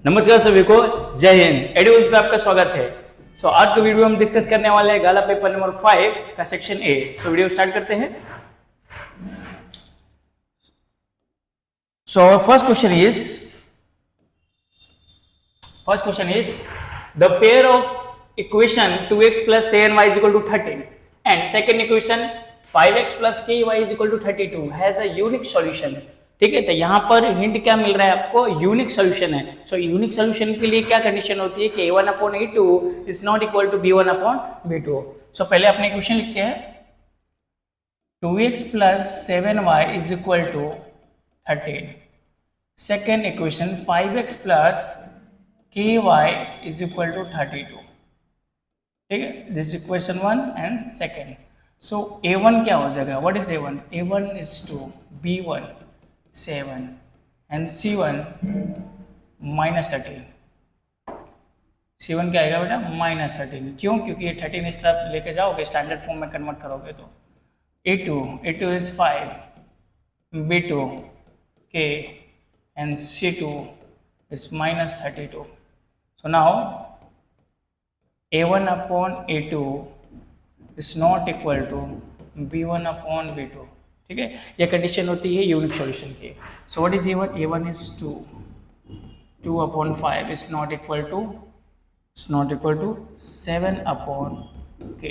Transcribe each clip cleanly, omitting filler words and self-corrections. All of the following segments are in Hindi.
नमस्कार सभी को, जय हिंद। एडवांस पे आपका स्वागत है। आज के वीडियो हम डिस्कस करने वाले हैं गाला पेपर नंबर 5 का सेक्शन ए। वीडियो स्टार्ट करते हैं। First question is the pair of equation 2x plus 7y is equal to 13 and second equation 5x plus ky is equal to 32 has a unique solution। ठीक है, तो यहाँ पर हिंट क्या मिल रहा है आपको? यूनिक सोल्यूशन है। यूनिक सोल्यूशन के लिए क्या कंडीशन होती है कि a1/a2 is not equal to b1/b2। पहले अपने इक्वेशन लिखते हैं। 2x plus 7y is equal to 13। Second equation 5x plus ky is equal to 32। ठीक है, this equation 1 and second. a1 क्या हो जाएगा? What is a1? a1 is 2, b1 7 and c1 minus 13। c1 क्या आएगा बेटा? minus 13। क्यों? क्योंकि ये 13 इस तरफ लेके जाओगे, स्टैंडर्ड फॉर्म में कन्वर्ट करोगे तो a2 is 5, b2 k and c2 is minus 32। So now a1/a2 is not equal to b1/b2। ठीक है, यह कंडीशन होती है यूनिक सॉल्यूशन की। What is a1? a1 is 2/5 is not equal to 7/k।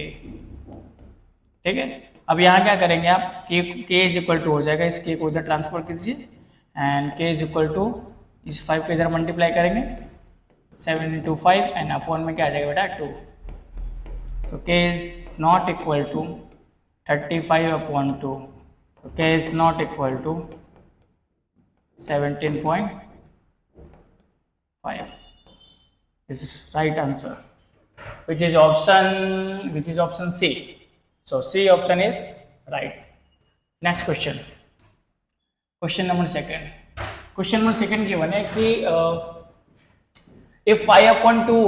ठीक है, अब यहाँ क्या करेंगे आप? k इज इक्वल टू हो जाएगा, इस k को इधर ट्रांसफर कीजिए and k is equal to इस 5 को इधर मल्टीप्लाई करेंगे 7 into 5 एंड अपॉन में क्या आ जाएगा बेटा? 2। k is not equal to 35/2। k is not equal to 17.5 is right answer, which is option C। C option is right। Next question number second given है कि if 5/2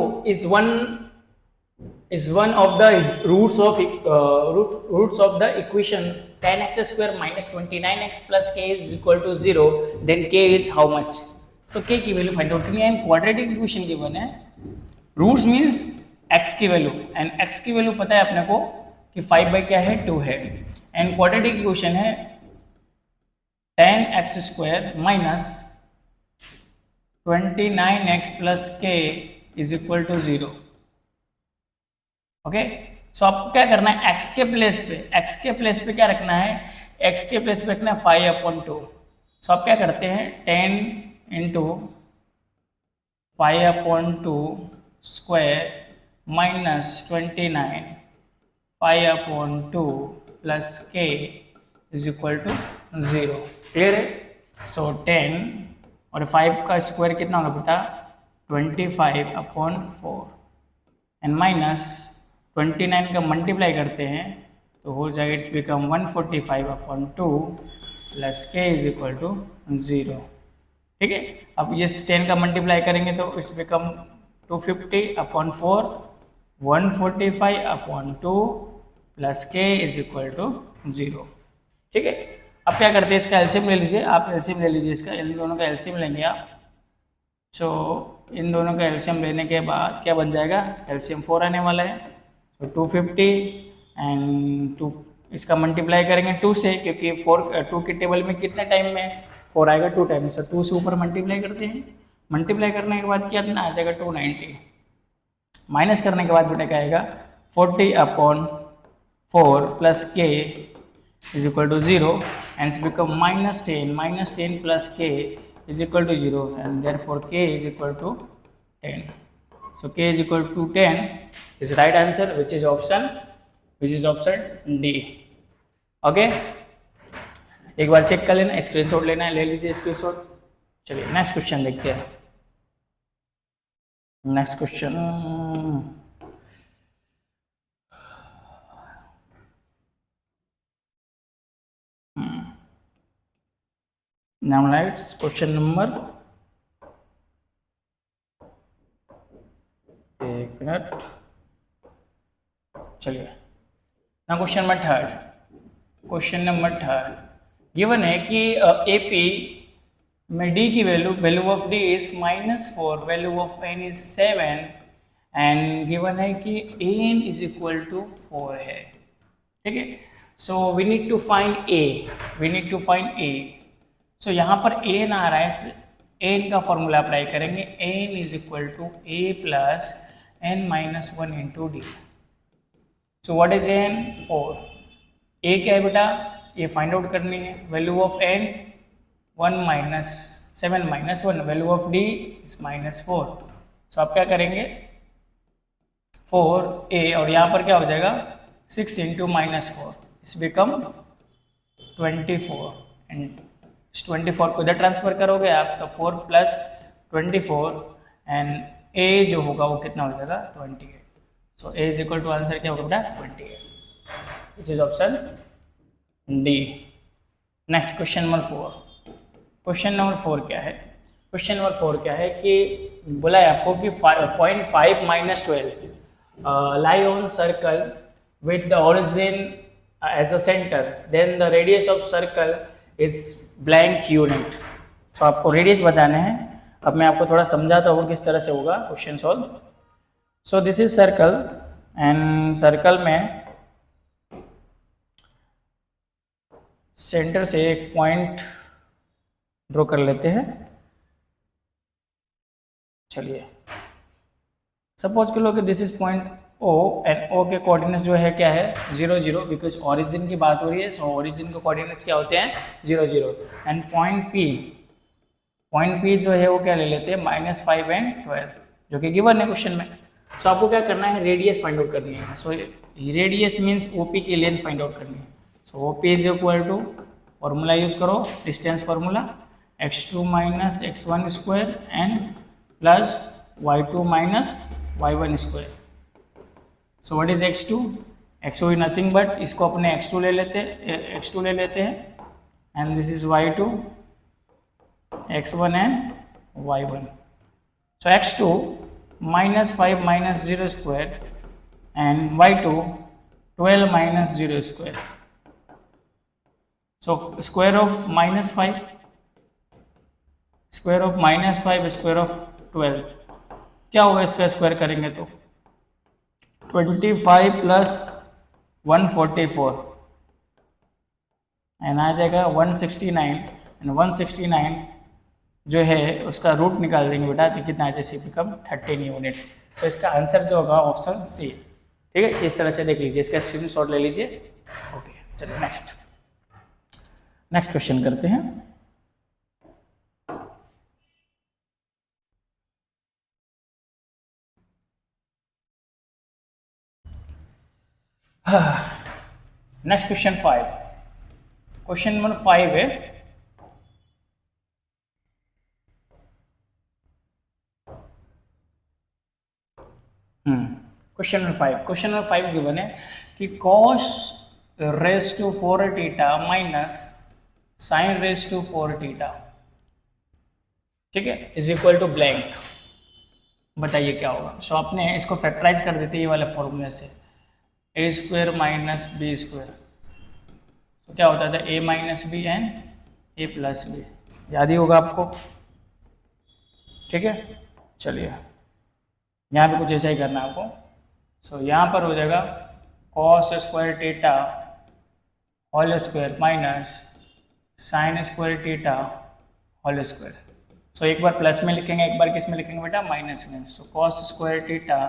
is one of the roots of the equation 10x square minus 29x plus k is equal to 0, then k is how much? k की वैल्यू फाइंड आउट करनी है। क्वाड्रेटिक इक्वेशन गिवन है, रूट्स मींस x की वैल्यू, एंड x की वैल्यू पता है अपने को कि 5 बाई क्या है? 2 है। एंड क्वाड्रेटिक इक्वेशन है 10x square minus 29x plus k is equal to 0। Okay, आपको क्या करना है? x के प्लेस पे क्या रखना है? x के प्लेस पे रखना है 5/2। आप क्या करते हैं? 10 into 5/2 square minus 29 5/2 plus k is equal to 0। Clear है? 10 और 5 का स्क्वायर कितना होगा बेटा? 25/4 एंड माइनस 29 का मल्टीप्लाई करते हैं तो हो जाएगा it's become 145/2 plus k is equal to 0। ठीक है, अब ये 10 का मल्टीप्लाई करेंगे तो it's become 250/4 145/2 plus k is equal to 0। ठीक है, अब क्या करते हैं? इसका एलसीएम ले लीजिए, आप एलसीएम ले लीजिए इसका, इन दोनों का एलसीएम लेंगे आप। इन दोनों का एलसीएम लेने के बाद क्या बन जाएगा? एलसीएम 4 आने वाला है। 250 एंड 2 इसका मल्टीप्लाई करेंगे 2 से, क्योंकि 2 के टेबल में कितने टाइम में 4 आएगा? 2 टाइम में। 2 से ऊपर मल्टीप्लाई करते हैं, मल्टीप्लाई करने के बाद कितना आ जाएगा? 290 माइनस करने के बाद बेटा क्या आएगा? 40/4 plus k is equal to 0 and become -10 plus k is equal to 0 and therefore k is equal to 10। k is equal to 10 is right answer, which is option D। Okay, एक बार चेक कर लेना, स्क्रीनशॉट लेना है, ले लीजिए स्क्रीनशॉट। चलिए नेक्स्ट क्वेश्चन देखते हैं। Next question now rights question number, एक मिनट, चलिए ना क्वेश्चन नंबर थर्ड गिवन है कि एपी में d की value of d is -4, value of n is 7 and given है कि n इज इक्वल टू 4 है, ठीक है। So we need to find a, सो यहाँ पर n आ रहा है, n का फॉर्मूला अप्लाई करेंगे, n is equal to a plus n minus 1 into D. So what is n? 4। a क्या है बेटा? ये फाइंड आउट करनी है, value of n 7 minus 1, value of d is -4। सो आप क्या करेंगे, 4a और यहाँ पर क्या हो जाएगा 6 इंटू -4 इस बिकम 24 एंड 24 को इधर ट्रांसफर करोगे आप तो 4 प्लस 24 एंड a जो होगा वो कितना हो जाएगा 28। So a is equal to answer क्या होगा बेटा 28, which is option D. Next question number 4। Question number 4 क्या है? क्वेश्चन नंबर 4 क्या है कि बोला है आपको कि 0.5 minus 12 lie on circle with the origin as a centre, then the radius of circle is blank unit. So आपको रेडियस बताना है। अब मैं आपको थोड़ा समझाता हूँ किस तरह से होगा question solve. So this is circle and circle में सेंटर से एक पॉइंट ड्रॉ कर लेते हैं। चलिए सपोज कर लो कि this is point O and O के कोऑर्डिनेट्स जो है क्या है 0 0, बिकॉज ओरिजिन की बात हो रही है। सो ओरिजिन के कोऑर्डिनेट्स क्या होते हैं 0 0 एंड पॉइंट P जो है वो क्या ले लेते हैं -5 एंड 12 जो कि गिवन है क्वेश्चन में। सो आपको क्या करना है रेडियस फाइंड आउट करनी है। सो रेडियस मीन्स OP की लेंथ फाइंड आउट करनी है। So OP is equal to formula use करो distance formula x2 minus x1 square and plus y2 minus y1 square. So what is x2? x2 is nothing but इसको अपने x2 ले लेते हैं and this is y2 x1 and y1। So x2 -5 minus 0 square and y2 12 minus 0 square. So square of -5 square of -5 square of 12 क्या होगा? इसका स्क्वायर करेंगे तो 25 प्लस 144 एंड आ जाएगा 169 एंड 169 जो है उसका रूट निकाल देंगे बेटा तो कितना आ जाए बिकम 13 यूनिट। सो इसका आंसर जो होगा ऑप्शन सी, ठीक है। इस तरह से देख लीजिए, इसका स्क्रीनशॉट ले लीजिए। ओके चलिए नेक्स्ट क्वेश्चन करते हैं। Next question 5। क्वेश्चन नंबर 5 है क्वेश्चन नंबर 5 गिवन है कि cos raise to 4 theta minus sine raise to 4 theta, ठीक है, इज इक्वल टू ब्लैंक। बताइए क्या होगा। सो आपने इसको फैक्टराइज कर देते ये वाले फॉर्मूले से, a square minus B square. तो क्या होता था a minus B and a plus B, याद ही होगा आपको, ठीक है। चलिए यहाँ पे कुछ ऐसा ही करना है आपको। सो यहाँ पर हो जाएगा cos square theta whole square minus sine square theta whole square. So एक बार प्लस में लिखेंगे, एक बार किस में लिखेंगे बेटा माइनस में। So cos square theta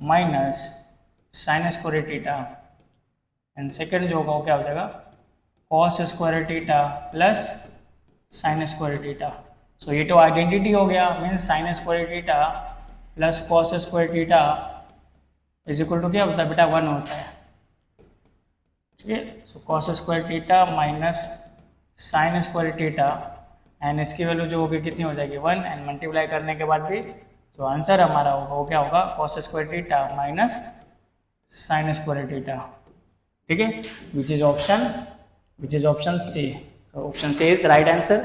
minus sine square theta and second जो होगा वो क्या हो जाएगा cos square theta plus sine square theta. So ये तो आइडेंटिटी हो गया, means sine square theta plus cos square theta is equal to क्या होता है बेटा 1 होता है, ठीक है। So cos square theta minus sine square theta and इसकी वैल्यू जो होगी कितनी हो जाएगी 1 एंड मल्टीप्लाई करने के बाद भी जो आंसर हमारा होगा वो क्या होगा cos square theta minus sine square theta, ठीक है, which is option C. So option C is right answer.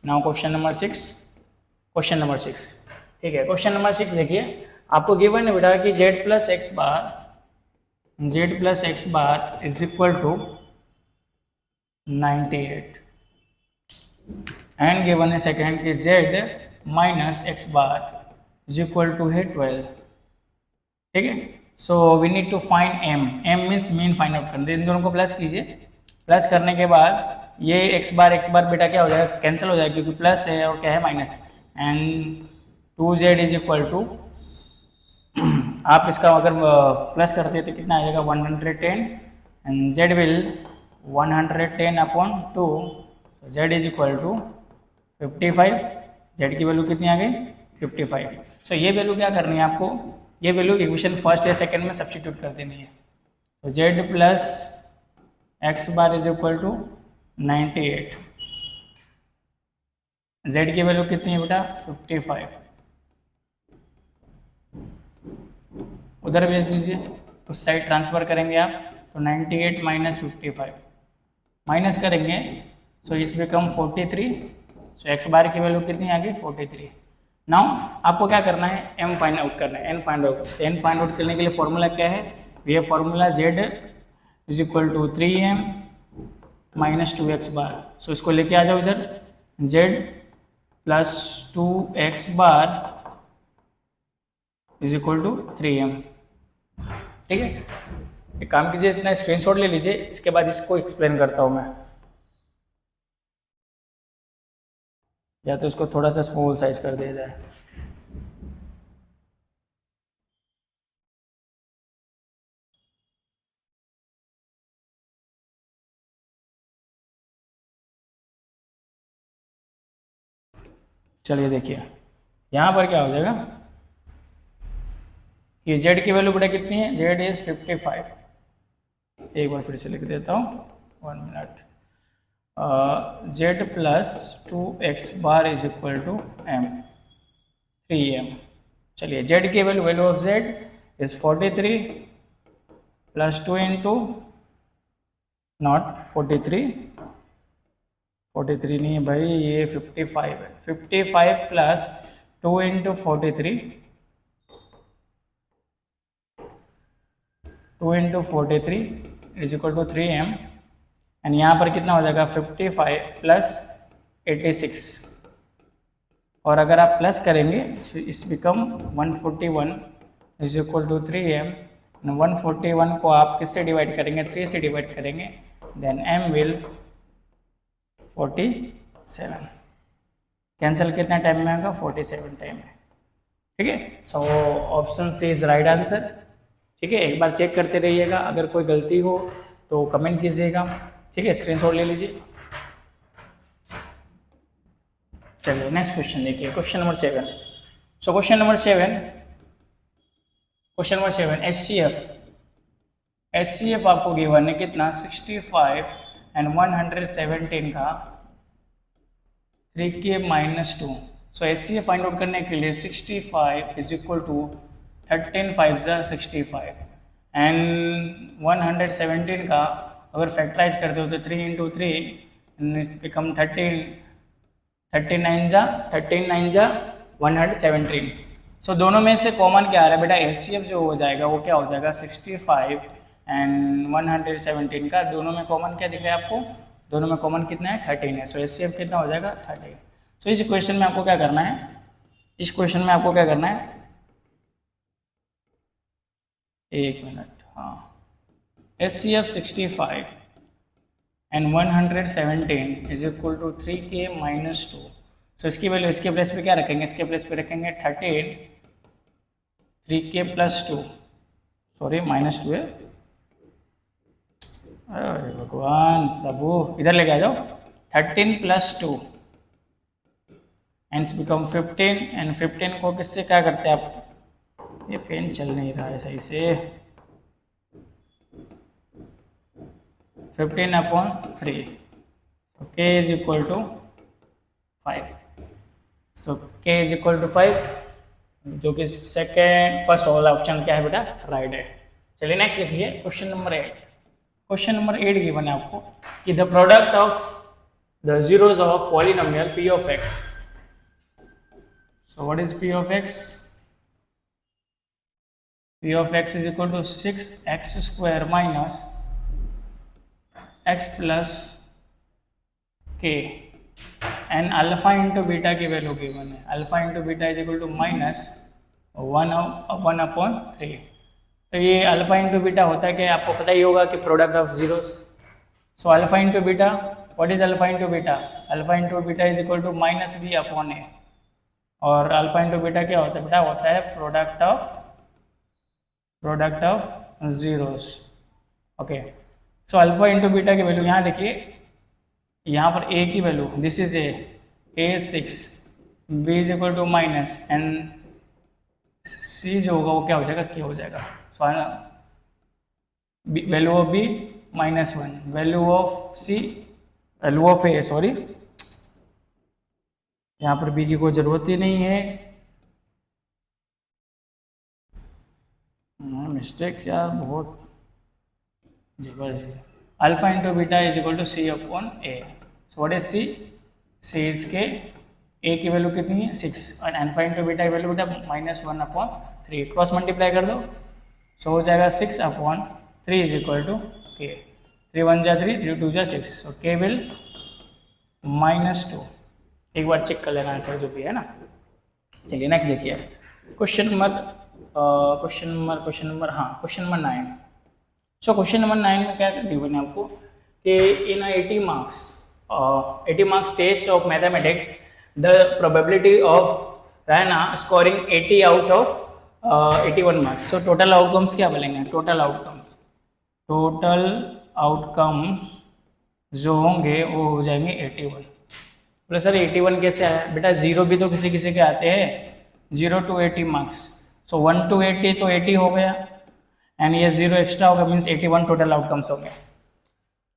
Now question number 6, ठीक है। क्वेश्चन नंबर 6 देखिए, आपको गिवन है बेटा कि z plus X bar is equal to 98, and given है सेकेंड कि z minus X bar is equal to है 12, ठीक है। So we need to find m means mean find out करना, इन दोनों को प्लस कीजिए, प्लस करने के बाद ये एक्स बार बेटा क्या हो जाएगा, कैंसिल हो जाएगा क्योंकि प्लस है और क्या है minus, and 2z is equal to आप इसका अगर प्लस करते तो कितना आ जाएगा 110 and z will 110 upon 2, z is equal to 55, z की वैल्यू कितनी आ गई 55। सो ये वैल्यू क्या करनी है आपको, ये वैल्यू इक्वेशन फर्स्ट या सेकंड में सब्स्टिट्यूट कर देनी है। तो z plus X bar is equal to 98, z की वैल्यू कितनी है बेटा 55, उधर भेज दीजिए, उस साइड ट्रांसफर करेंगे आप, तो 98 माइनस 55 माइनस करेंगे, सो इस बिकम 43, सो एक्स बार की वैल्यू कितनी आ गई 43। नाउ आपको क्या करना है, m फाइंड आउट करना है, n फाइंड आउट करने के लिए फॉर्मूला क्या है, ये formula z is equal to 3m minus 2x bar. सो इसको लेके आ जाओ इधर, z plus 2x bar is equal to 3m, ठीक है। एक काम कीजिए, इतना स्क्रीनशॉट ले लीजिए, इसके बाद इसको एक्सप्लेन करता हूँ मैं, या तो इसको थोड़ा सा स्मॉल साइज कर दिया जाए। चलिए देखिए यहाँ पर क्या हो जाएगा कि z की वैल्यू बेटा कितनी है, z इज 55, एक बार फिर से लिख देता हूँ 1 minute, z plus 2x bar is equal to m 3m। चलिए z की value of z is 43 plus 2 into not 43 नहीं है भाई, ये 55 है, 55 plus 2 into 43, 2 into 43 is equal to 3m, and यहाँ पर कितना हो जाएगा 55 प्लस 86, और अगर आप प्लस करेंगे इस become 141 is equal to 3m, 141 को आप किससे डिवाइड करेंगे, 3 से डिवाइड करेंगे, देन m विल 47, कैंसिल कितना टाइम में आएगा 47 टाइम में, ठीक है। So option C is right answer, ठीक है। एक बार चेक करते रहिएगा, अगर कोई गलती हो तो कमेंट कीजिएगा, ठीक है, स्क्रीनशॉट ले लीजिए। चलिए नेक्स्ट क्वेश्चन देखिए, क्वेश्चन नंबर 7। सो क्वेश्चन नंबर 7 HCF आपको गिवन है कितना 65 एंड 117 का 3k माइनस 2। सो HCF फाइंड आउट करने के लिए 65 इज इक्वल टू 13 5 जा 65 एंड 117 का अगर फैक्टराइज करते हो तो 3 इंटू 3 बिकम 39 जा 117। सो दोनों में से कॉमन क्या आ रहा है बेटा, HCF जो हो जाएगा वो क्या हो जाएगा 65 एंड 117 का दोनों में कॉमन क्या दिख रहा है आपको, दोनों में कॉमन कितना है 13 है। सो HCF कितना हो जाएगा 13। सो इस क्वेश्चन में आपको क्या करना है, एक मिनट, हाँ, HCF 65 and 117 is equal to 3k minus 2। सो इसकी वैल्यू इसके प्लेस पे क्या रखेंगे, इसके प्लेस पे रखेंगे 13 3k प्लस 2, सॉरी माइनस 2 है, अरे भगवान प्रभु, इधर लेके आ जाओ, 13 प्लस 2 एंड बिकम 15 एंड 15 को किससे क्या करते हैं आप, ये पेन चल नहीं रहा है सही से, 15 upon 3, k is equal to 5। सो k इज इक्वल टू 5, जो कि फर्स्ट वाला ऑप्शन क्या है बेटा, राइट है। चलिए नेक्स्ट लिखिए question number 8। Question number 8 given है आपको कि the product of the zeros of polynomial p of x। So what is p of x? p of x is equal to 6x square minus x plus k and alpha into beta की वैल्यू गिवन है, alpha into beta is equal to -1/3। तो ये अल्फा इंटू बीटा होता है कि आपको पता ही होगा कि product of zeros. So alpha into beta, what is alpha into beta? Alpha into beta is equal to -b/a। और अल्फा इंटू बीटा क्या होता है बेटा? होता है product of zeros. Okay, so alpha into beta की वैल्यू यहाँ देखिए, यहाँ पर a की value, this is a 6, b is equal to minus, and c जो होगा वो क्या हो जाएगा? k हो जाएगा। So value of b -1, value of c, value of a, sorry यहाँ पर b की कोई जरूरत ही नहीं है, मिस्टेक यार बहुत जबरदस्त। Alpha into beta is equal to c/a। So what is c? c is K, a की वैल्यू कितनी है? 6, और अल्फा इंटू बीटा की वैल्यू बेटा -1/3, क्रॉस मल्टीप्लाई कर दो, सो हो जाएगा 6/3 इज इक्वल टू k। 3 1 जा 3, 3 2 जा 6, सो k विल -2। एक बार चेक कर लेना आंसर जो भी है ना। चलिए नेक्स्ट देखिए, क्वेश्चन नंबर 9। सो क्वेश्चन नंबर 9 में क्या गिवन है आपको कि in 80 marks test of mathematics the probability of Raina scoring 80 out of 81 marks. So total outcomes क्या बोलेंगे? टोटल आउटकम्स जो होंगे वो हो जाएंगे 81। बोले सर 81 कैसे आया? बेटा जीरो भी तो किसी किसी के आते हैं, 0 to 80 मार्क्स। सो 1 to 80 तो 80 हो गया, एंड ये 0 एक्स्ट्रा होगा, मीन्स 81 टोटल आउटकम्स हो गए।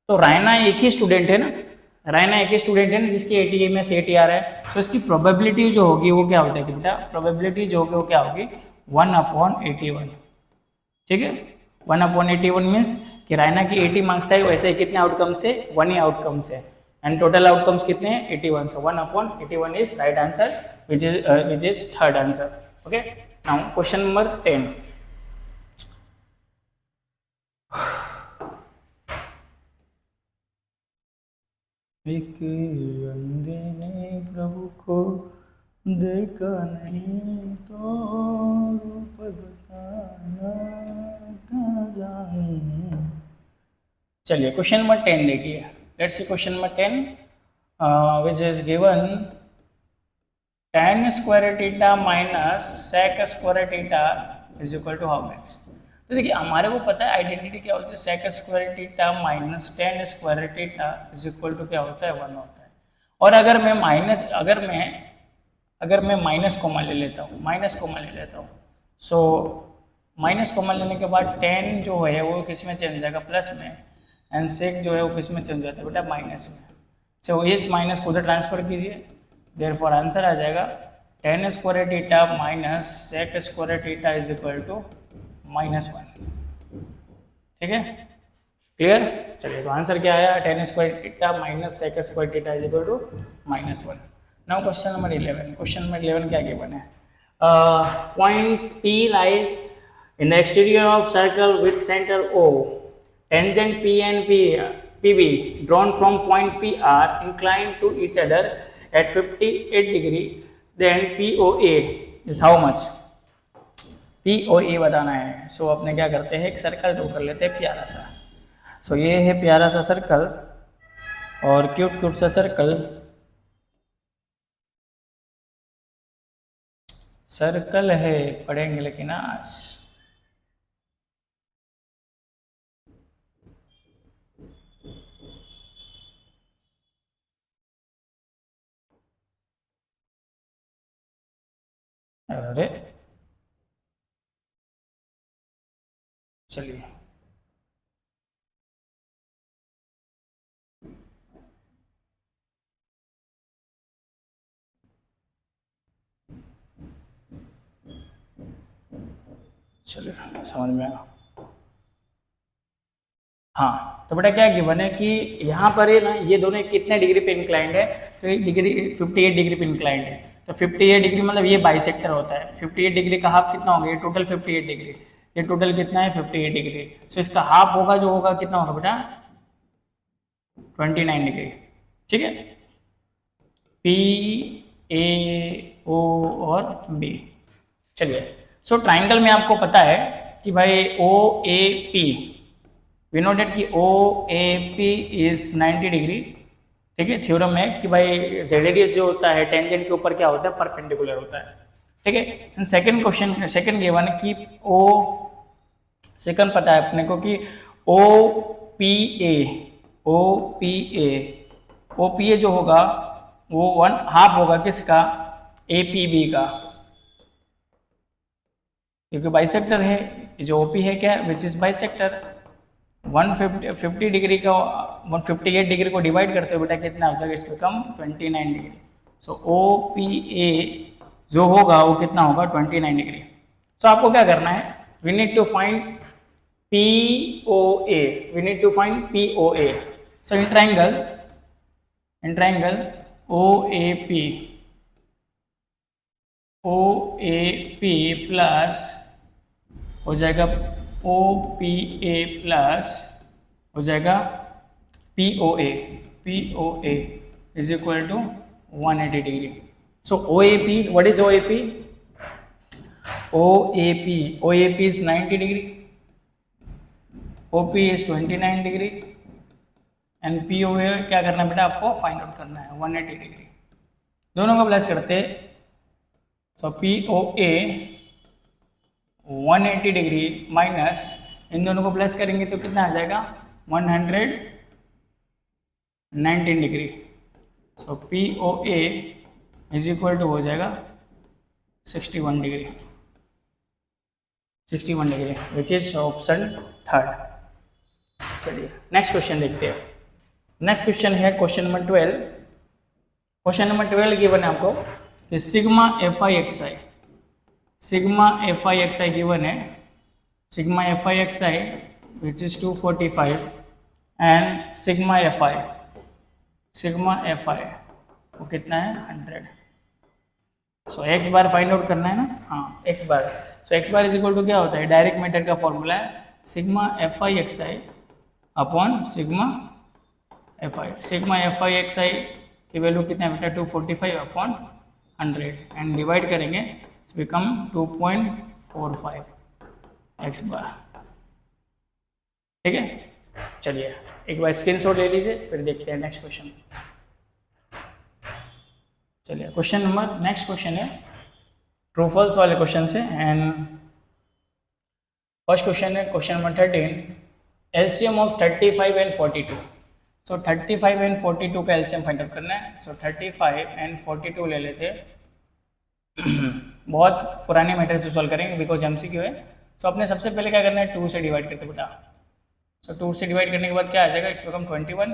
तो रायना एक ही स्टूडेंट है ना, जिसकी 80 में से 80 आ रहा है। सो इसकी प्रोबेबिलिटी जो होगी वो क्या हो जाएगी बेटा? प्रोबेबिलिटी जो होगी वो क्या होगी? 1/81। ठीक है, 1/81 मीन्स कि रायना की 80 मार्क्स है, वैसे कितने आउटकम से? 1 ही आउटकम से, एंड टोटल आउटकम्स कितने हैं? 81। सो 1/81 is right answer, which is third answer. Okay, now question number 10। एक अंधे ने प्रभु को देखा नहीं तो रूप बताना कहाँ जाऊं। चलिए क्वेश्चन नंबर 10 देखिए, let's see question number 10 which is given tan square theta minus sec square theta is equal to how much. तो देखिए हमारे को पता है आइडेंटिटी क्या होती है, sec square theta minus tan square theta is equal to क्या होता है? 1 होता है। और अगर मैं माइनस कॉमन ले लेता हूँ, सो माइनस कॉमन लेने के बाद tan जो है वो किस में चेंज हो जाएगा? प्लस में, एंड sec जो है वो किस में चेंज हो जाता है बेटा? माइनस में। सो इस माइनस को उधर ट्रांसफर कीजिए, देयरफॉर आंसर आ जाएगा tan square theta minus sec square theta is equal to -1। ठीक है, क्लियर? चलिए तो आंसर क्या आया? tan square theta minus sec square theta is equal to -1। Now question number 11। Question number 11 क्या गिवन है? Point P lies in the exterior of circle with centre O, tangent P and PB drawn from point P are inclined to each other at 58 degree, then POA is how much? POA बताना है। सो अपने क्या करते हैं, एक सर्कल ड्रॉ कर लेते हैं प्यारा सा। सो ये है प्यारा सा सर्कल, और क्यूट सा सर्कल है, पढ़ेंगे लेकिन आज। अरे चलिए समझ में आया। हाँ, तो बेटा क्या गिवन है कि यहाँ पर है ना, ये दोनों कितने डिग्री पे इंक्लाइंड है? तो ये डिग्री 58 डिग्री पे इंक्लाइंड है। तो 58 डिग्री मतलब ये बाइसेक्टर होता है। 58 डिग्री का हाफ कितना होगा? ये टोटल 58 डिग्री, ये टोटल कितना है? 58 डिग्री। सो इसका हाफ होगा जो होगा कितना होगा बेटा? 29 डिग्री। ठीक है, P A O और B। चलिए, सो ट्राइंगल में आपको पता है कि भाई O A P, we know that कि O A P is 90 degree. ठीक है, थ्योरम है कि भाई जेड जो होता है टेंजेंट के ऊपर क्या होता है, परपेंडिकुलर होता है। ठीक है, सेकंड क्वेश्चन, सेकंड गिवन कि ओ, सेकंड पता है अपने को कि O P A, O P A, O P A जो होगा वो 1/2 होगा किसका, ए पी बी का, क्योंकि बाइसेक्टर है। जो ओपी है क्या, विच इज बाइसेक्टर। 150 डिग्री का 158 डिग्री को डिवाइड करते हो बेटा कितना हो जाएगा, इस पे कम 29 degree. So O P A जो होगा वो कितना होगा, 29 डिग्री। सो आपको क्या करना है, we need to find P O A, we need to find P O A. So in triangle O A P, O A P plus हो जाएगा ओ पी ए प्लस हो जाएगा P O A is equal to 180 degree. So O A P, what is O A P, O A P is 90 degree, O P is 29 degree and P O A क्या करना है बेटा, आपको फाइंड आउट करना है 180 डिग्री। दोनों को प्लस करते, so P O A 180 degree minus इन दोनों को प्लस करेंगे तो कितना आ जाएगा, 119 degree. So P O A is equal to हो जाएगा 61 degree, 61 degree which is option third. चलिए नेक्स्ट क्वेश्चन देखते हैं। नेक्स्ट क्वेश्चन है question number 12। Question number 12 given है आपको कि sigma F I X I, sigma F I X I given है, sigma F I X I which is 245 and sigma F I वो कितना है 100। So X bar find out करना है ना, हाँ X bar. So X bar is equal to क्या होता है, डायरेक्ट मेथड का फॉर्मूला है sigma F I X I upon sigma F I. Sigma F I X I की वैल्यू कितना है बेटा, 245 अपॉन 100 एंड डिवाइड करेंगे इट्स बिकम 2.45 एक्स बार। ठीक है, चलिए एक बार स्क्रीनशॉट ले लीजिए, फिर देखते हैं नेक्स्ट क्वेश्चन। चलिए क्वेश्चन नंबर, नेक्स्ट क्वेश्चन है ट्रू फॉल्स वाले क्वेश्चन से एंड फर्स्ट क्वेश्चन है question number 13, LCM of 35 and 42। So 35 and 42 का एलसीएम फाइंड आउट करना है। सो 35 एंड 42 ले लेते हैं। बहुत पुराने मैटर से सॉल्व करेंगे बिकॉज एमसीक्यू है। सो अपने सबसे पहले क्या करना है, 2 से डिवाइड करते बेटा। सो 2 से डिवाइड करने के बाद क्या आ जाएगा, इस बिकम 21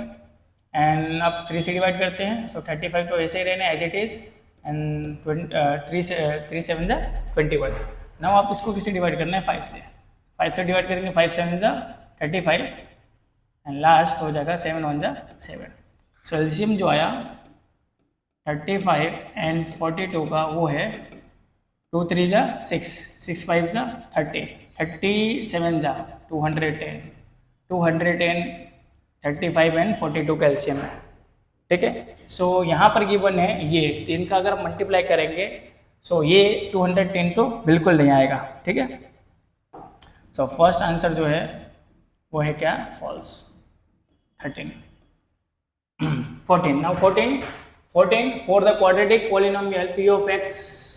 एंड अब 3 से डिवाइड करते हैं। सो 35 तो ऐसे ही रहना एज इट इज एंड 3 7 जा 21। नाउ आप इसको किससे डिवाइड करना है, 5 से। 5 से डिवाइड करेंगे, 5 7 जा 35 एंड लास्ट हो जाएगा 7 1 जा 7। सो एलसीएम जो आया 35 एंड 42 का वो है 2 3 जा 6, 6 5 जा 30, 37 जा 210, 210 35 एंड 42 का एलसीएम है। ठीक है, सो यहाँ पर गिवन है ये, तो इनका अगर मल्टीप्लाई करेंगे सो ये 210 तो बिल्कुल नहीं आएगा। ठीक है, सो फर्स्ट आंसर जो है वो है क्या, false. 13 14, now 14 for the quadratic polynomial p of x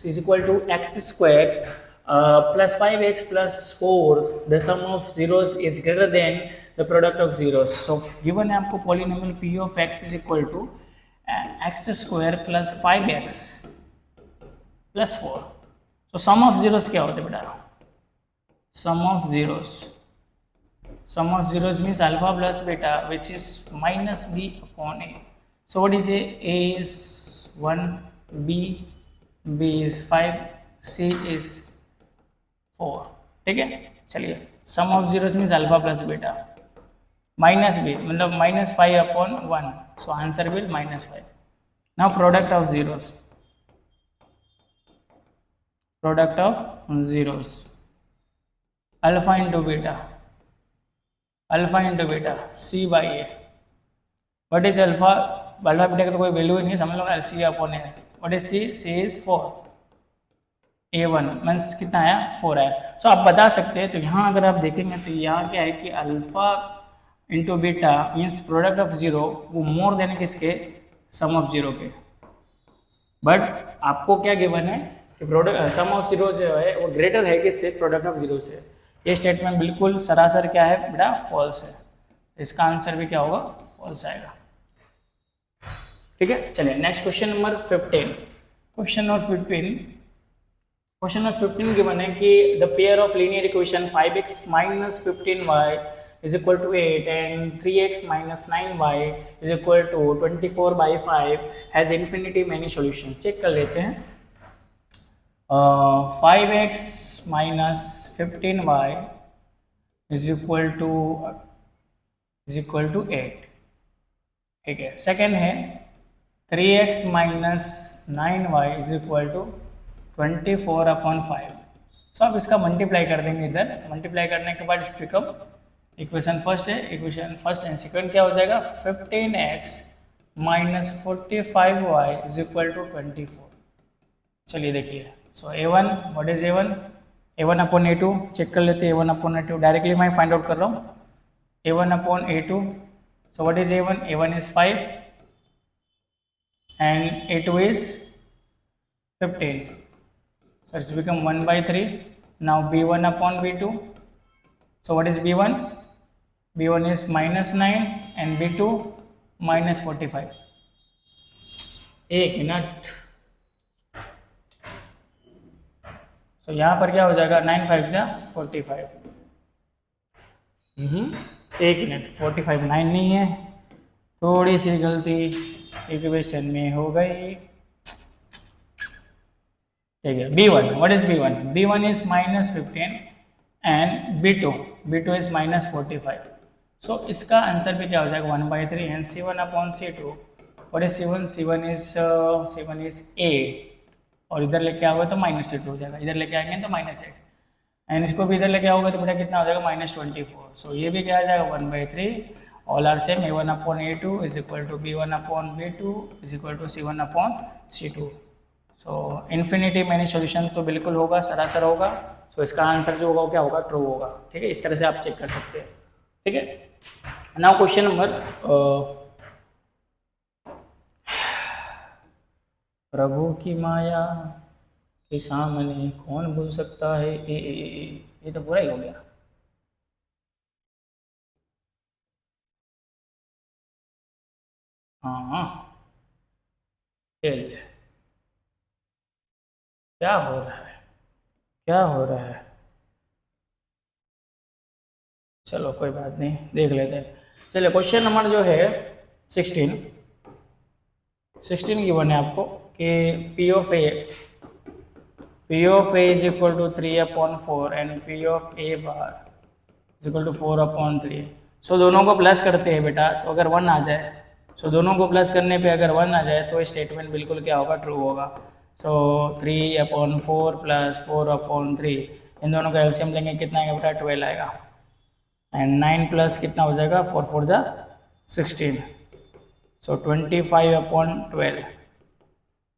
is equal to x square plus 5x plus 4, the sum of zeros is greater than the product of zeros. So given है आपको polynomial p of x is equal to x square plus 5x plus 4. So sum of zeros क्या होते बेटा, sum of zeros means alpha plus beta which is minus b upon a. So what is a is 1, b is 5, c is 4. ठीक है, चलिए sum of zeros means alpha plus beta, minus B मतलब -5 upon 1, so answer will -5. Now product of zeros, alpha into beta, c by a. What is alpha? Alpha beta की तो कोई वैल्यू ही नहीं, समझ लो C upon A. What is C? C is 4, A1 means कितना आया? 4 आया। सो आप बता सकते हैं, तो यहाँ अगर आप देखेंगे तो यहाँ क्या है कि alpha into beta means product of zero वो मोर देन किसके? सम ऑफ जीरो के। बट आपको क्या गिवन है कि प्रोडक्ट सम ऑफ जीरो जो है वो ग्रेटर है किससे? प्रोडक्ट ऑफ जीरो से। ये स्टेटमेंट बिल्कुल सरासर क्या है बेटा? फॉल्स है। इसका आंसर भी क्या होगा? फॉल्स आएगा। ठीक है, चलिए next question number 15। Question number 15 given है कि the pair of linear equation 5x minus 15y is equal to 8 and 3x minus 9y is equal to 24/5 has infinity many solutions। Check कर लेते हैं। 5x minus 15y is equal to 8। ठीक है, सेकेंड है 3x minus 9y is equal to 24/5। सो आप इसका मल्टीप्लाई कर देंगे। इधर मल्टीप्लाई करने के बाद इसको कब इक्वेशन फर्स्ट है, इक्वेशन फर्स्ट एंड सेकंड क्या हो जाएगा? 15x minus 45y is equal to 24। चलिए देखिए, so A1 what is A1? A1 upon A2 check कर लेते हैं। A1 अपॉन A2 डायरेक्टली मैं फाइंड आउट कर रहा हूँ। A1 upon A2, so what is A1? A1 is 5 and A2 is 15, so it's become 1/3। now B1 upon B2, so what is B1? B1 is -9 and B2 -45। एक मिनट, so यहाँ पर क्या हो जाएगा? 9 5 जा 45। एक मिनट, 45 9 नहीं है, थोड़ी सी गलती इक्वेशन में हो गई। ठीक है, B1 what is B1? B1 is -15 and B2 is -45। सो इसका आंसर भी क्या हो जाएगा? 1/3 and C1 upon C2 what is C1? C1 is 8 और इधर लेके आओगे तो -8 हो जाएगा, इधर लेके आएंगे तो -8 एंड इसको भी इधर लेके आओगे तो बेटा कितना हो जाएगा? -24। सो ये भी क्या आ जाएगा? 1/3। All are same. A1 upon A2 is equal to B1 upon B2 is equal to C1 upon C2। So infinity many solution तो बिल्कुल होगा, सरासर होगा। सो इसका आंसर जो होगा वो क्या होगा? ट्रू होगा। ठीक है, इस तरह से आप चेक कर सकते हैं। ठीक है, नाउ क्वेश्चन नंबर प्रभु की माया के सामने कौन भूल सकता है? ये तो पूरा ही हो गया। हाँ, क्या हो रहा है? क्या हो रहा है? चलो कोई बात नहीं, देख लेते हैं। चलिए क्वेश्चन नंबर जो है 16 की बने आपको कि P of A is equal to 3/4 and P of A bar is equal to 4/3। So दोनों को प्लस करते हैं बेटा, तो अगर 1 आ जाए, सो दोनों को प्लस करने पे अगर 1 आ जाए तो स्टेटमेंट बिल्कुल क्या होगा? ट्रू होगा। सो 3/4 प्लस 4/3 इन दोनों का एलसीएम लेंगे, कितना आएगा बेटा? 12 आएगा एंड 9 प्लस कितना हो जाएगा? 4 4 जा 16। सो 25/12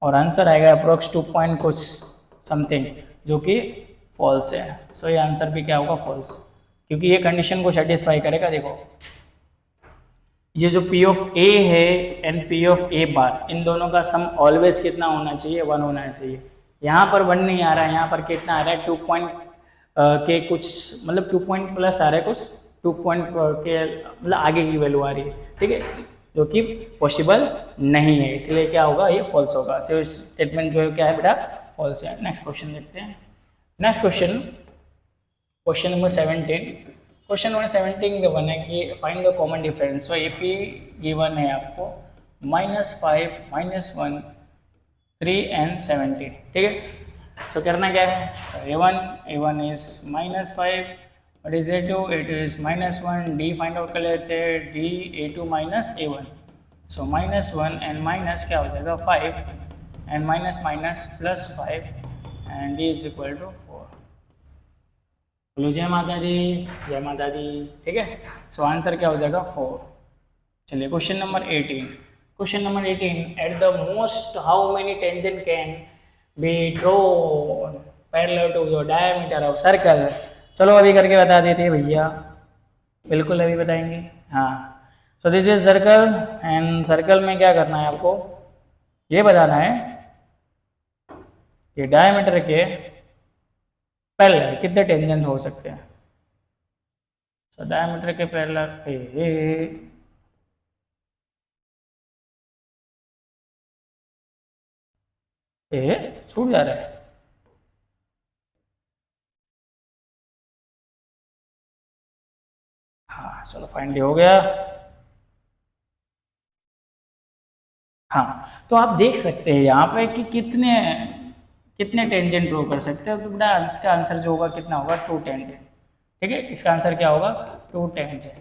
और आंसर आएगा अप्रोक्स 2 पॉइंट कुछ समथिंग, जो कि फॉल्स है। सो ये आंसर भी क्या होगा? फॉल्स, क्योंकि ये कंडीशन को सेटिस्फाई करेगा। देखो ये जो P of A है एंड P of A बार, इन दोनों का सम ऑलवेज कितना होना चाहिए? 1 होना चाहिए। यहाँ पर 1 नहीं आ रहा है, यहाँ पर कितना आ रहा है? 2 पॉइंट के कुछ, मतलब 2 पॉइंट प्लस आ रहा है, कुछ 2 पॉइंट के मतलब आगे की वैल्यू आ रही है। ठीक है, जो कि पॉसिबल नहीं है, इसलिए क्या होगा? ये फॉल्स होगा। सो स्टेटमेंट जो है क्या है बेटा? फॉल्स है। नेक्स्ट क्वेश्चन देखते हैं। Next question number 17। Question number 17 के बने कि find the common difference. So AP given है आपको -5, -1, 3 एंड 17। ठीक है, सो करना क्या है? So A1 is -5, what is A2 is -1, D find out कर लेते हैं, D A2 minus A1। So -1 and minus क्या हो जाएगा? 5 and minus +5 and D is equal to 4। बोलो जय माता दी, जय माता दी। ठीक है, सो आंसर क्या हो जाएगा? 4। चलिए question number 18। Question number 18, at the most how many tangent can be drawn parallel to the diameter of circle. चलो अभी करके बता देते हैं भैया, बिल्कुल अभी बताएंगे। हाँ, so this is circle and circle में क्या करना है आपको, ये बताना है कि डायमीटर के पैरेलल कितने टेंजेंट हो सकते हैं। सो डायमीटर के पैरेलल छूट जा रहा है। हाँ चलो फाइनली हो गया। हाँ, तो आप देख सकते हैं यहाँ पे कि कितने कितने टेंजेंट ड्रॉ कर सकते हैं। तो बेटा इसका आंसर जो होगा कितना होगा, 2 टेंजेंट। ठीक है, इसका आंसर क्या होगा, 2 टेंजेंट।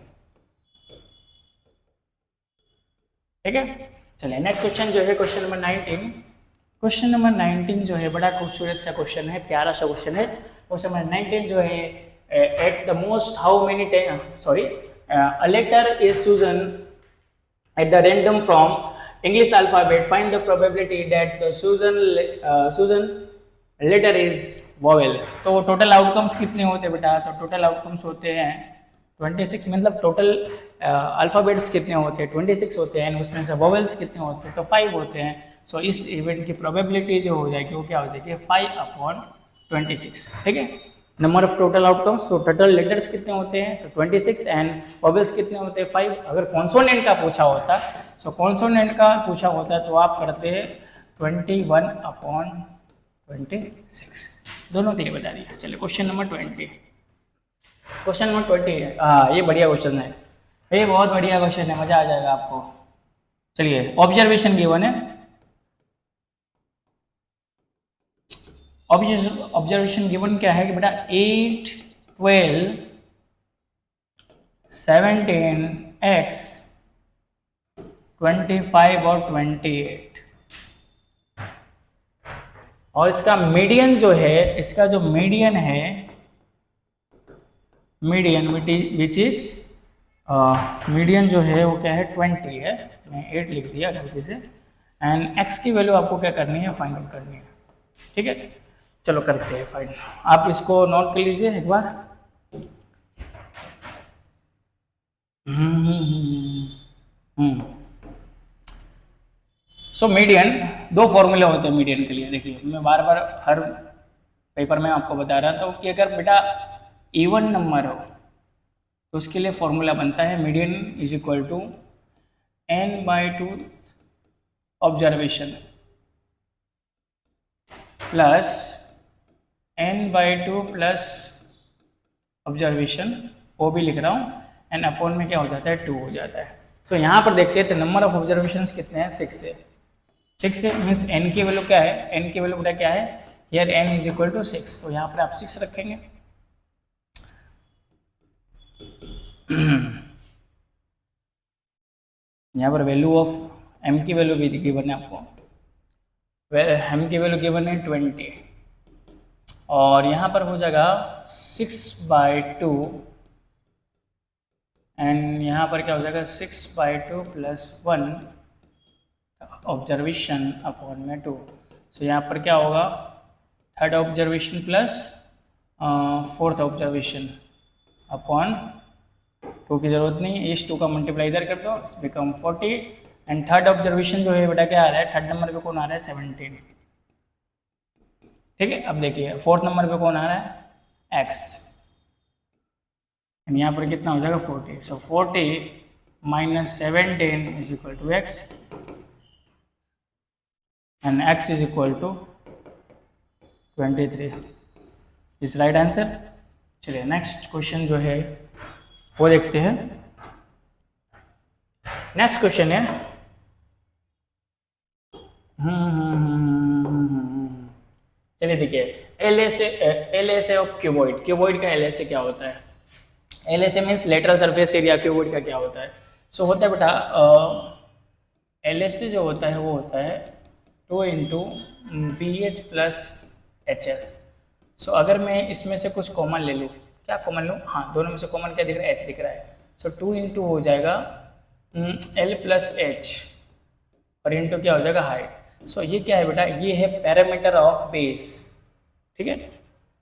ठीक है, चलिए नेक्स्ट क्वेश्चन जो है क्वेश्चन नंबर 19। क्वेश्चन नंबर 19 जो है बड़ा खूबसूरत सा क्वेश्चन है, प्यारा सा क्वेश्चन है। क्वेश्चन नंबर 19 जो है, eight the most how many a letter is chosen at the random from English alphabet, find the probability that the chosen letter is vowel। तो टोटल आउटकम्स कितने होते हैं बेटा, तो टोटल आउटकम्स होते हैं 26, मतलब टोटल अल्फ़ाबेट्स कितने होते हैं, 26 होते हैं, उसमें से वोवेल्स कितने होते हैं, तो 5 होते हैं। सो इस इवेंट की प्रोबेबिलिटी जो हो जाएगी वो क्या हो जाएगी, 5/26। ठीक है, नंबर ऑफ टोटल आउटकम्स, तो टोटल लेटर्स कितने होते हैं, तो 26 एंड वोवेल्स कितने होते हैं, 5। अगर कॉन्सोनेंट का पूछा होता, सो कॉन्सोनेंट का पूछा होता है तो आप करते हैं 21/26। दोनों के लिए बता दिया। चलिए क्वेश्चन नंबर 20। क्वेश्चन नंबर 20 है, हाँ ये बढ़िया क्वेश्चन है, ये बहुत बढ़िया क्वेश्चन है, मजा आ जाएगा आपको। चलिए ऑब्जर्वेशन गिवन है, ऑब्जर्वेशन गिवन क्या है कि बेटा 8, 12, 17, x, 25 और 28। और इसका मीडियन जो है, इसका जो मीडियन है, मीडियन विच इज मीडियन जो है वो क्या है, 20 है। मैं 8 लिख दिया गलती से। एंड x की वैल्यू आपको क्या करनी है, फाइंड आउट करनी है। ठीक है, चलो करते हैं फाइंड। आप इसको नोट कर लीजिए एक बार। सो मीडियन, 2 फॉर्मूले होते हैं मीडियन के लिए। देखिए मैं बार बार हर पेपर में आपको बता रहा था कि अगर बेटा इवन नंबर हो तो उसके लिए फॉर्मूला बनता है median is equal to n/2 observation plus n/2 plus observation, वो भी लिख रहा हूँ, एन अपॉन में क्या हो जाता है, 2 हो जाता है। तो यहाँ पर देखते हैं तो नंबर ऑफ ऑब्जर्वेशन कितने हैं, 6 है। 6 है मीन्स n की वैल्यू क्या है, n की वैल्यू बेटा क्या है, यार n इज इक्वल टू 6। तो यहाँ पर आप 6 रखेंगे। यहाँ पर वैल्यू ऑफ m की वैल्यू भी गिवन है आपको, m की वैल्यू गिवन है 20, और यहाँ पर हो जाएगा 6/2 एंड यहाँ पर क्या हो जाएगा 6/2 प्लस 1 ऑब्जर्वेशन अपॉन में 2। सो यहाँ पर क्या होगा, 3rd observation plus 4th observation upon 2 की जरूरत नहीं, इस 2 का मल्टीप्लाई इधर कर दो, इस बिकम 40। एंड 3rd ऑब्जर्वेशन जो है बेटा क्या आ रहा है, 3rd नंबर पे कौन आ रहा है, 17। ठीक है, अब देखिए 4th नंबर पे कौन आ रहा है, x, एंड यहाँ पर कितना हो जाएगा 40। So 40 minus 17 is equal to x and x is equal to 23 is right answer. चलिए नेक्स्ट क्वेश्चन जो है वो देखते हैं। नेक्स्ट क्वेश्चन है, चलिए देखिए LSA ऑफ क्यूबॉइड। क्यूबॉइड का LSA क्या होता है, LSA means lateral surface area. Cuboid का क्या होता है, सो होता है बेटा LSA जो होता है वो होता है 2 × BH प्लस HL। सो अगर मैं इसमें से कुछ कॉमन ले लूँ, क्या कॉमन लूँ, हाँ दोनों में से कॉमन क्या दिख रहा है, H दिख रहा है। सो 2 × हो जाएगा L प्लस H और इनटू क्या हो जाएगा हाइट। सो ये क्या है बेटा, ये है पैरामीटर ऑफ बेस, ठीक है,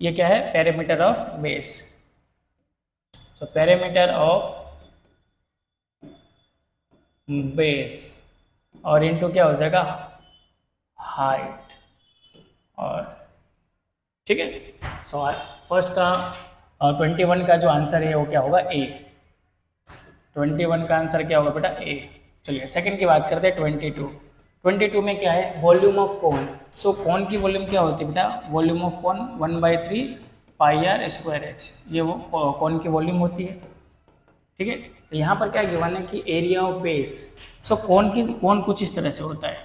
ये क्या है parameter of base. So parameter of base और इनटू क्या हो जाएगा हाइट, और ठीक है। सो फर्स्ट का 21 का जो आंसर है वो क्या होगा ए, 21 का आंसर क्या होगा बेटा ए। चलिए सेकंड की बात करते हैं 22 में क्या है वॉल्यूम ऑफ कोन। सो कोन की वॉल्यूम क्या होती है बेटा, volume of cone 1/3 pi r square h, ये वो कोन की वॉल्यूम होती है, ठीक है। तो यहाँ पर क्या गिवन है कि एरिया ऑफ बेस। सो कोन कुछ इस तरह से होता है,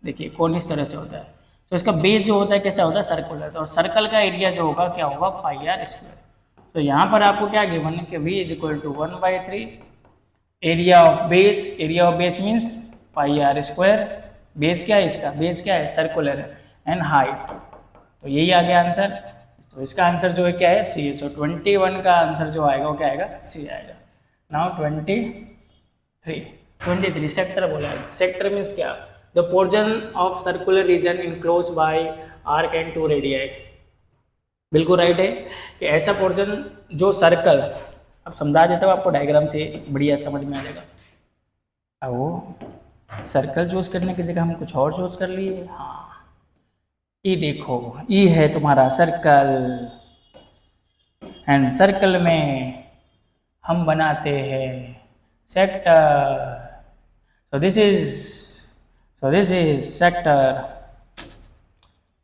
देखिए कोन इस तरह से होता है, तो इसका बेस जो होता है कैसा होता है सर्कुलर, और सर्कल का एरिया जो होगा क्या होगा पाई आर स्क्वायर। तो यहाँ पर आपको क्या गिवन है कि v is equal to 1/3 area of base means pi r square, base क्या है इसका, बेस क्या है सर्कुलर एंड हाइट, तो यही आ गया आंसर। तो इसका आंसर जो है क्या है सी। सो 21 का आंसर जो आएगा वो क्या आएगा सी आएगा। नाउ 23 सेक्टर बोला है। सेक्टर मीन्स क्या, the portion of circular region enclose bye arc and 2 radii. बिल्कुल राइट है कि ऐसा पोर्शन जो सर्कल, अब समझा देता हूँ आपको डायग्राम से बढ़िया समझ में आ जाएगा। अब वो सर्कल चूज करने की जगह हम कुछ और चूज कर लिए। हाँ ये देखो, ये है तुम्हारा सर्कल एंड सर्कल में हम बनाते हैं sector. So this is sector,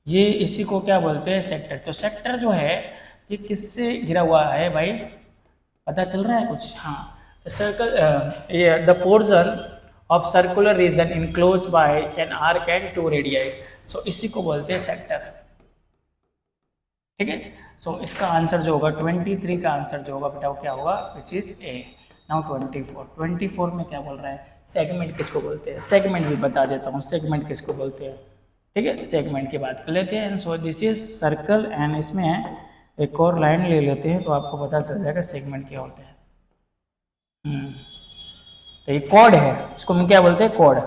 ये इसी को क्या बोलते हैं सेक्टर। तो सेक्टर जो है ये किससे घिरा हुआ है भाई, पता चल रहा है कुछ। हाँ तो circle the portion of circular region enclose by an arc and 2 radii. So इसी को बोलते हैं सेक्टर, ठीक है। सो इसका आंसर जो होगा 23 का आंसर जो होगा बेटा वो क्या होगा विच इज ए। नाउ 24 में क्या बोल रहा है, सेगमेंट किसको बोलते हैं, सेगमेंट भी बता देता हूँ सेगमेंट किसको बोलते हैं, ठीक है। सेगमेंट की बात कर लेते हैं। So this is circle and इसमें एक और लाइन ले लेते हैं तो आपको पता चल जाएगा सेगमेंट क्या होते हैं। तो ये कॉर्ड है, इसको हम क्या बोलते हैं कॉर्ड,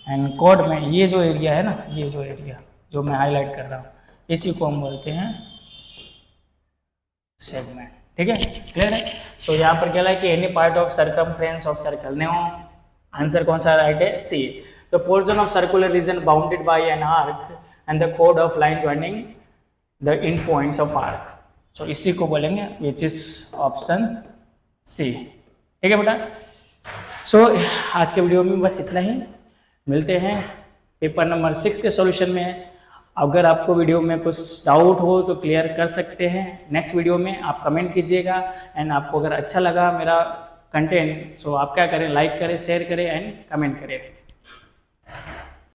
एंड कॉर्ड में ये जो एरिया है ना, ये जो एरिया जो मैं हाईलाइट कर रहा हूँ इसी को हम बोलते हैं सेगमेंट, ठीक है। क्लियर है। सो यहाँ पर क्या है कि any part of circumference of circle ने आंसर कौन सा राइट है C. The portion of circular region bounded by an arc and the कोड of line joining the end points of arc. So इसी को बोलेंगे विच इज ऑप्शन सी, ठीक है बेटा। सो आज के वीडियो में बस इतना ही, मिलते हैं पेपर नंबर 6 के सॉल्यूशन में। अगर आपको वीडियो में कुछ डाउट हो तो क्लियर कर सकते हैं नेक्स्ट वीडियो में, आप कमेंट कीजिएगा। एंड आपको अगर अच्छा लगा मेरा कंटेंट सो आप क्या करें, लाइक करें, शेयर करें एंड कमेंट करें।